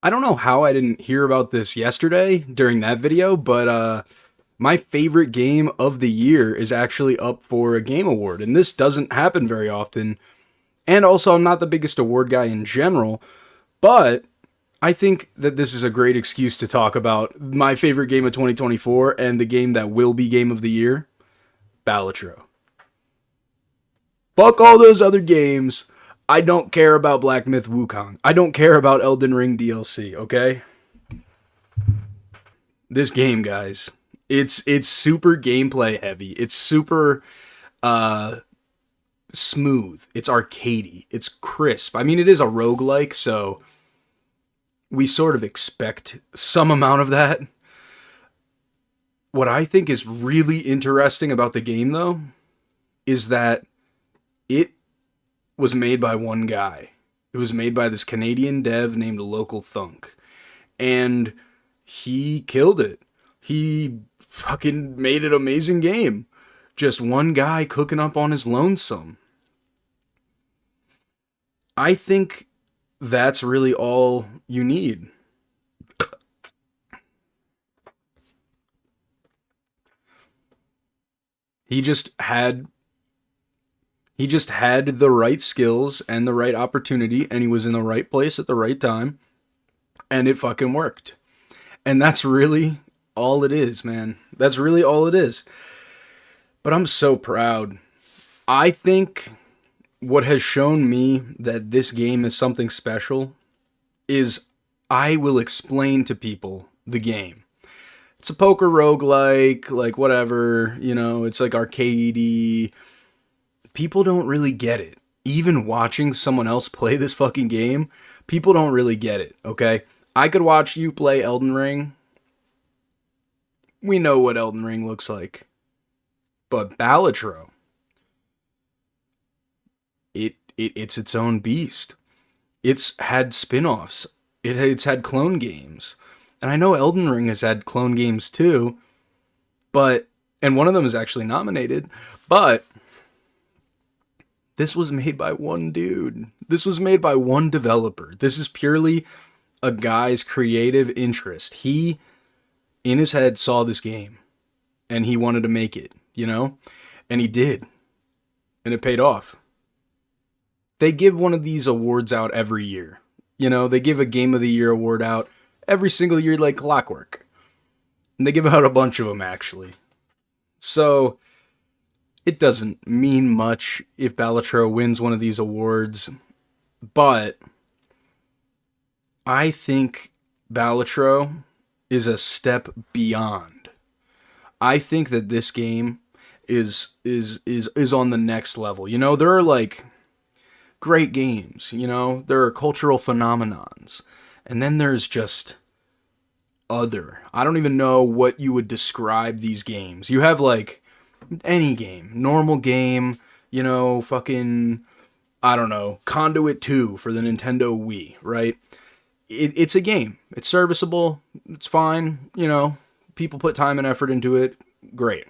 I don't know how I didn't hear about this yesterday during that video, but my favorite game of the year is actually up for a game award, and this doesn't happen very often. And also, I'm not the biggest award guy in general, but I think that this is a great excuse to talk about my favorite game of 2024 and the game that will be game of the year, Balatro. Fuck all those other games. I don't care about Black Myth Wukong. I don't care about Elden Ring DLC, okay? This game, guys. It's super gameplay heavy. It's super uh smooth. It's arcadey. It's crisp. I mean, it is a roguelike, so we sort of expect some amount of that. What I think is really interesting about the game, though, is that it was made by one guy. It was made by this Canadian dev named Local Thunk. And he killed it. He fucking made an amazing game. Just one guy cooking up on his lonesome. I think that's really all you need. He just had he just had the right skills and the right opportunity, and he was in the right place at the right time, and it fucking worked. And that's really all it is, man. That's really all it is. But I'm so proud. I think what has shown me that this game is something special is I will explain to people the game. It's a poker roguelike, like whatever, it's like arcadey. People don't really get it. Even watching someone else play this fucking game, people don't really get it, okay? I could watch you play Elden Ring. We know what Elden Ring looks like. But Balatro, it's its own beast. It's had spin-offs. It's had clone games. And I know Elden Ring has had clone games too, and one of them is actually nominated, but this was made by one dude. This was made by one developer. This is purely a guy's creative interest. He, in his head, saw this game, and he wanted to make it. And he did. And it paid off. They give one of these awards out every year. They give a Game of the Year award out every single year like clockwork. And they give out a bunch of them, actually. So, it doesn't mean much if Balatro wins one of these awards, but I think Balatro is a step beyond. I think that this game is on the next level. There are like great games, there are cultural phenomenons. And then there's just other. I don't even know what you would describe these games. You have like any game, normal game, fucking, I don't know, Conduit 2 for the Nintendo Wii, right? It's a game. It's serviceable. It's fine. People put time and effort into it. Great.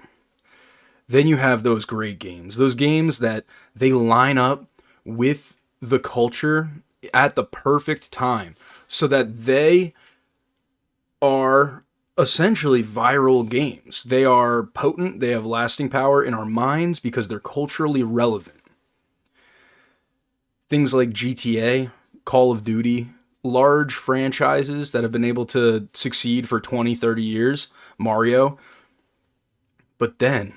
Then you have those great games. Those games that they line up with the culture at the perfect time so that they are essentially viral games. They are potent, they have lasting power in our minds because they're culturally relevant. Things like GTA, Call of Duty, large franchises that have been able to succeed for 20, 30 years, Mario. But then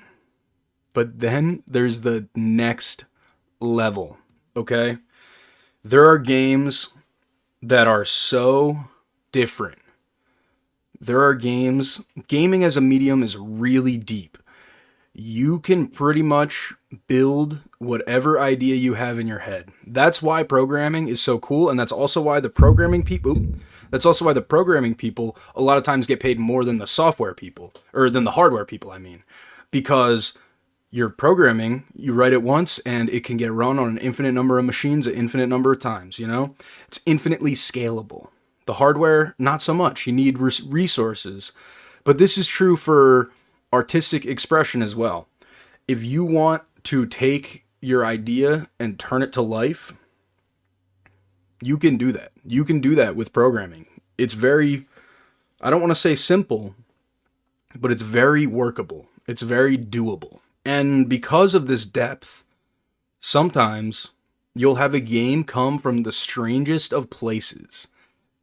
there's the next level, okay? There are games that are so different. There are gaming as a medium is really deep. You can pretty much build whatever idea you have in your head. That's why programming is so cool, and that's also why the programming people a lot of times get paid more than the software people, or than the hardware people, I mean. Because you're programming, you write it once, and it can get run on an infinite number of machines an infinite number of times, It's infinitely scalable. The hardware, not so much. You need resources. But this is true for artistic expression as well. If you want to take your idea and turn it to life, you can do that. You can do that with programming. it's very, I don't want to say simple, but it's very workable. It's very doable. And because of this depth, sometimes you'll have a game come from the strangest of places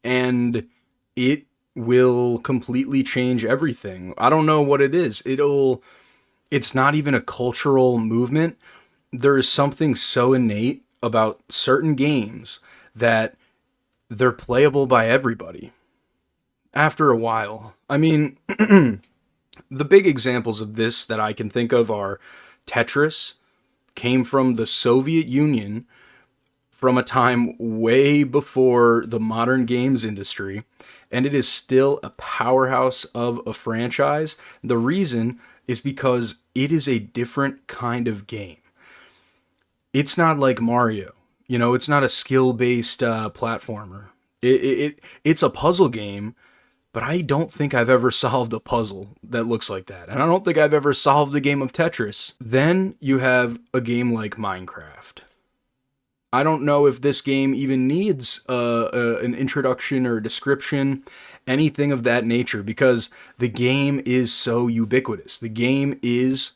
and it will completely change everything. I don't know what it is. It's not even a cultural movement. There is something so innate about certain games that they're playable by everybody after a while. I mean, the big examples of this that I can think of are Tetris came from the Soviet Union from a time way before the modern games industry, and it is still a powerhouse of a franchise. The reason is because it is a different kind of game. It's not like Mario. You know, it's not a skill-based platformer. It's a puzzle game, but I don't think I've ever solved a puzzle that looks like that. And I don't think I've ever solved a game of Tetris. Then you have a game like Minecraft. I don't know if this game even needs an introduction or a description, anything of that nature, because the game is so ubiquitous. The game is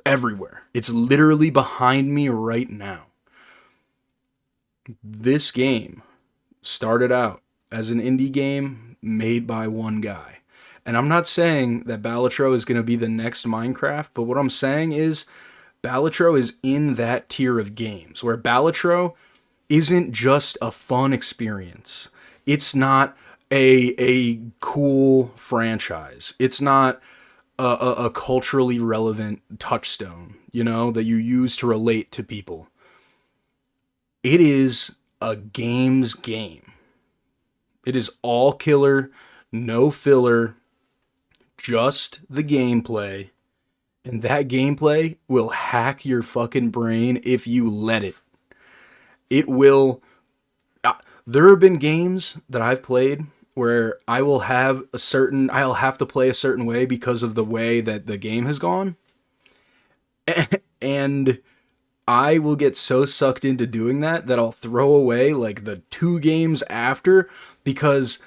everywhere. It's literally behind me right now. This game started out as an indie game made by one guy. And I'm not saying that Balatro is going to be the next Minecraft, but what I'm saying is Balatro is in that tier of games where Balatro isn't just a fun experience. It's not a cool franchise. It's not a culturally relevant touchstone, you know, that you use to relate to people. It is a game's game. It is all killer, no filler, just the gameplay. And that gameplay will hack your fucking brain if you let it. It will. There have been games that I've played where I'll have to play a certain way because of the way that the game has gone. And I will get so sucked into doing that I'll throw away like the 2 games after because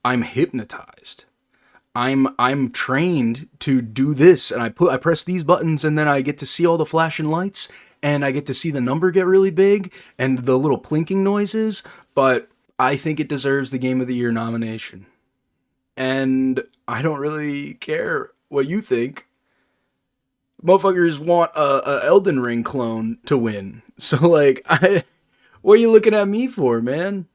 I'm hypnotized. I'm trained to do this, and I press these buttons, and then I get to see all the flashing lights, and I get to see the number get really big and the little plinking noises. But I think it deserves the Game of the Year nomination, and I don't really care what you think. Motherfuckers want a Elden Ring clone to win, so like, what are you looking at me for, man?